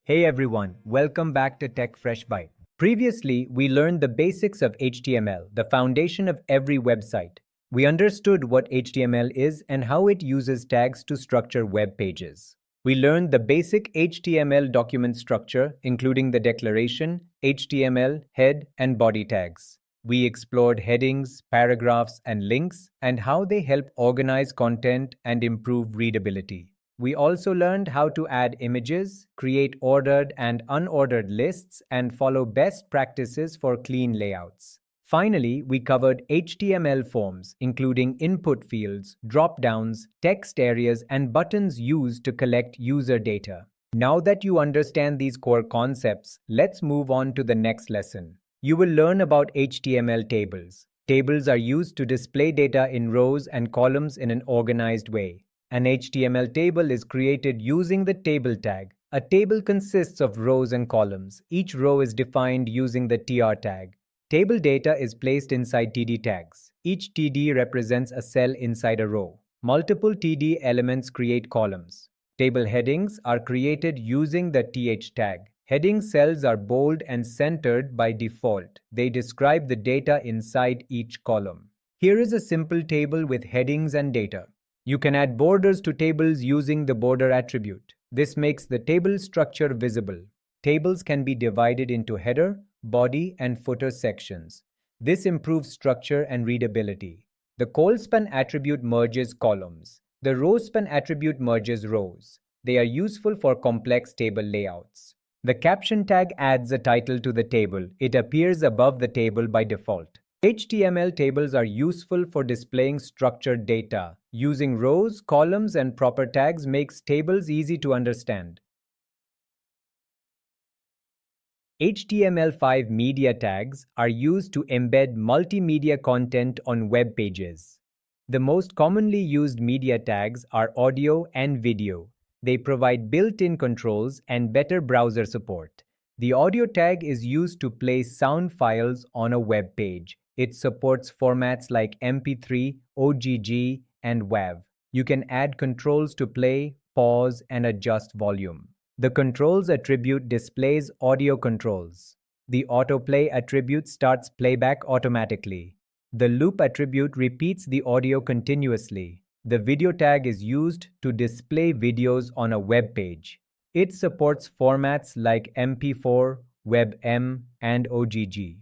Hey everyone, welcome back to TechFreshByte. Previously, we learned the basics of HTML, the foundation of every website. We understood what HTML is and how it uses tags to structure web pages. We learned the basic HTML document structure, including the declaration, HTML, head, and body tags. We explored headings, paragraphs, and links, and how they help organize content and improve readability. We also learned how to add images, create ordered and unordered lists, and follow best practices for clean layouts. Finally, we covered HTML forms, including input fields, drop-downs, text areas, and buttons used to collect user data. Now that you understand these core concepts, let's move on to the next lesson. You will learn about HTML tables. Tables are used to display data in rows and columns in an organized way. An HTML table is created using the table tag. A table consists of rows and columns. Each row is defined using the tr tag. Table data is placed inside td tags. Each td represents a cell inside a row. Multiple td elements create columns. Table headings are created using the th tag. Heading cells are bold and centered by default. They describe the data inside each column. Here is a simple table with headings and data. You can add borders to tables using the border attribute. This makes the table structure visible. Tables can be divided into header, body, and footer sections. This improves structure and readability. The Colspan attribute merges columns. The Rowspan attribute merges rows. They are useful for complex table layouts. The Caption tag adds a title to the table. It appears above the table by default. HTML tables are useful for displaying structured data. Using rows, columns, and proper tags makes tables easy to understand. HTML5 media tags are used to embed multimedia content on web pages. The most commonly used media tags are audio and video. They provide built-in controls and better browser support. The audio tag is used to place sound files on a web page. It supports formats like MP3, OGG, and WAV. You can add controls to play, pause, and adjust volume. The controls attribute displays audio controls. The autoplay attribute starts playback automatically. The loop attribute repeats the audio continuously. The video tag is used to display videos on a web page. It supports formats like MP4, WebM, and OGG.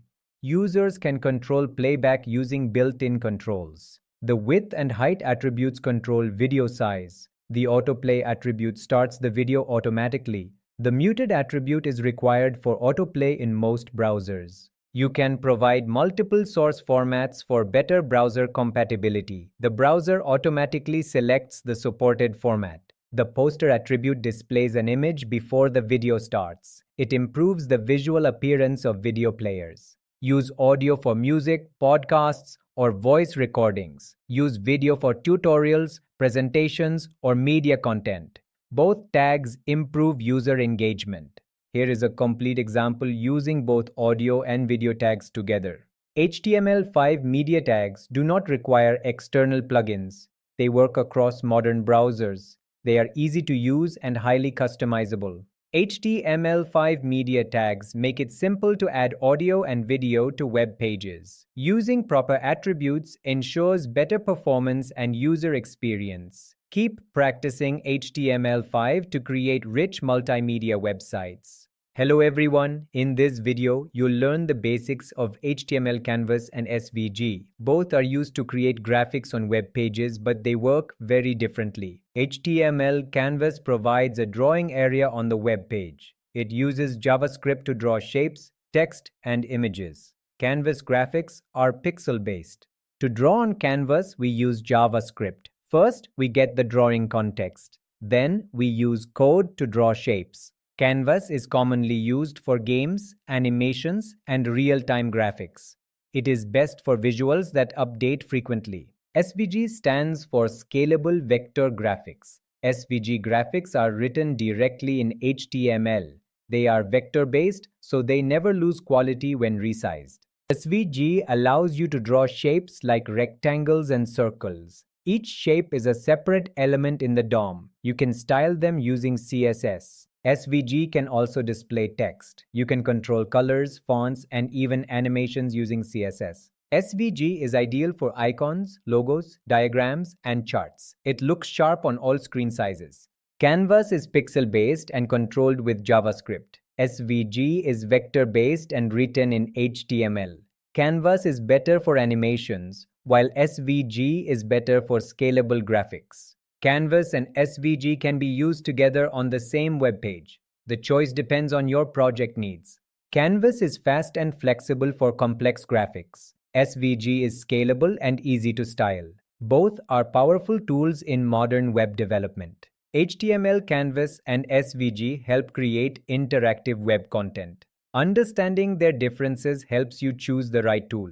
Users can control playback using built-in controls. The width and height attributes control video size. The autoplay attribute starts the video automatically. The muted attribute is required for autoplay in most browsers. You can provide multiple source formats for better browser compatibility. The browser automatically selects the supported format. The poster attribute displays an image before the video starts. It improves the visual appearance of video players. Use audio for music, podcasts, or voice recordings. Use video for tutorials, presentations, or media content. Both tags improve user engagement. Here is a complete example using both audio and video tags together. HTML5 media tags do not require external plugins. They work across modern browsers. They are easy to use and highly customizable. HTML5 media tags make it simple to add audio and video to web pages. Using proper attributes ensures better performance and user experience. Keep practicing HTML5 to create rich multimedia websites. Hello everyone, in this video you'll learn the basics of HTML Canvas and SVG. Both are used to create graphics on web pages, but they work very differently. HTML Canvas provides a drawing area on the web page. It uses JavaScript to draw shapes, text, and images. Canvas graphics are pixel-based. To draw on Canvas, we use JavaScript. First, we get the drawing context. Then, we use code to draw shapes. Canvas is commonly used for games, animations, and real-time graphics. It is best for visuals that update frequently. SVG stands for Scalable Vector Graphics. SVG graphics are written directly in HTML. They are vector-based, so they never lose quality when resized. SVG allows you to draw shapes like rectangles and circles. Each shape is a separate element in the DOM. You can style them using CSS. SVG can also display text. You can control colors, fonts, and even animations using CSS. SVG is ideal for icons, logos, diagrams, and charts. It looks sharp on all screen sizes. Canvas is pixel-based and controlled with JavaScript. SVG is vector-based and written in HTML. Canvas is better for animations, while SVG is better for scalable graphics. Canvas and SVG can be used together on the same web page. The choice depends on your project needs. Canvas is fast and flexible for complex graphics. SVG is scalable and easy to style. Both are powerful tools in modern web development. HTML, Canvas, and SVG help create interactive web content. Understanding their differences helps you choose the right tool.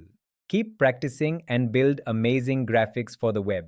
Keep practicing and build amazing graphics for the web.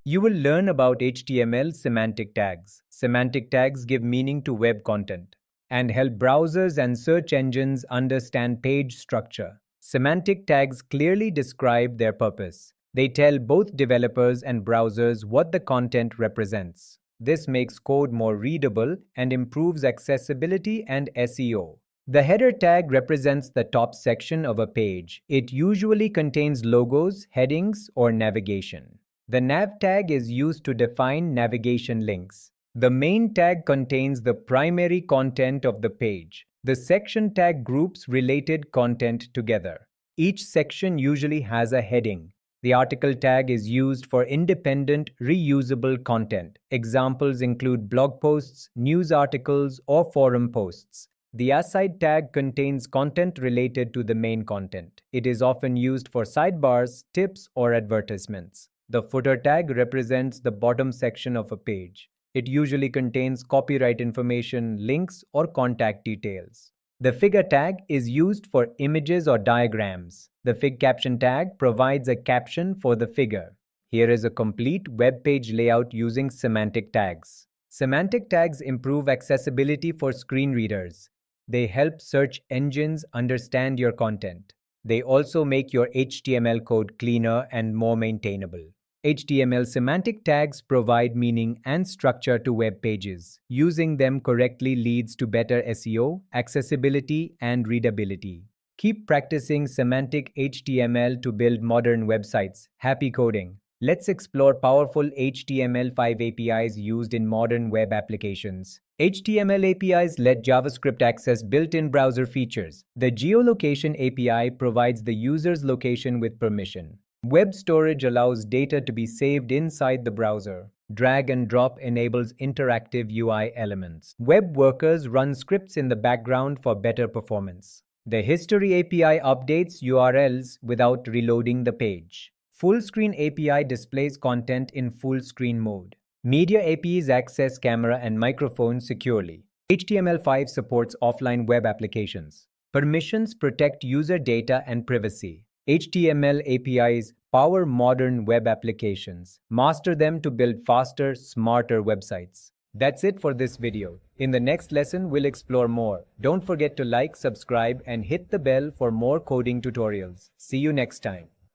You will learn about HTML semantic tags. Semantic tags give meaning to web content and help browsers and search engines understand page structure. Semantic tags clearly describe their purpose. They tell both developers and browsers what the content represents. This makes code more readable and improves accessibility and SEO. The header tag represents the top section of a page. It usually contains logos, headings, or navigation. The nav tag is used to define navigation links. The main tag contains the primary content of the page. The section tag groups related content together. Each section usually has a heading. The article tag is used for independent, reusable content. Examples include blog posts, news articles, or forum posts. The aside tag contains content related to the main content. It is often used for sidebars, tips, or advertisements. The footer tag represents the bottom section of a page. It usually contains copyright information, links, or contact details. The figure tag is used for images or diagrams. The fig caption tag provides a caption for the figure. Here is a complete web page layout using semantic tags. Semantic tags improve accessibility for screen readers. They help search engines understand your content. They also make your HTML code cleaner and more maintainable. HTML semantic tags provide meaning and structure to web pages. Using them correctly leads to better SEO, accessibility, and readability. Keep practicing semantic HTML to build modern websites. Happy coding! Let's explore powerful HTML5 APIs used in modern web applications. HTML APIs let JavaScript access built-in browser features. The Geolocation API provides the user's location with permission. Web storage allows data to be saved inside the browser. Drag and drop enables interactive UI elements. Web workers run scripts in the background for better performance. The History API updates URLs without reloading the page. Fullscreen API displays content in full screen mode. Media APIs access camera and microphone securely. HTML5 supports offline web applications. Permissions protect user data and privacy. HTML APIs power modern web applications. Master them to build faster, smarter websites. That's it for this video. In the next lesson, we'll explore more. Don't forget to like, subscribe, and hit the bell for more coding tutorials. See you next time.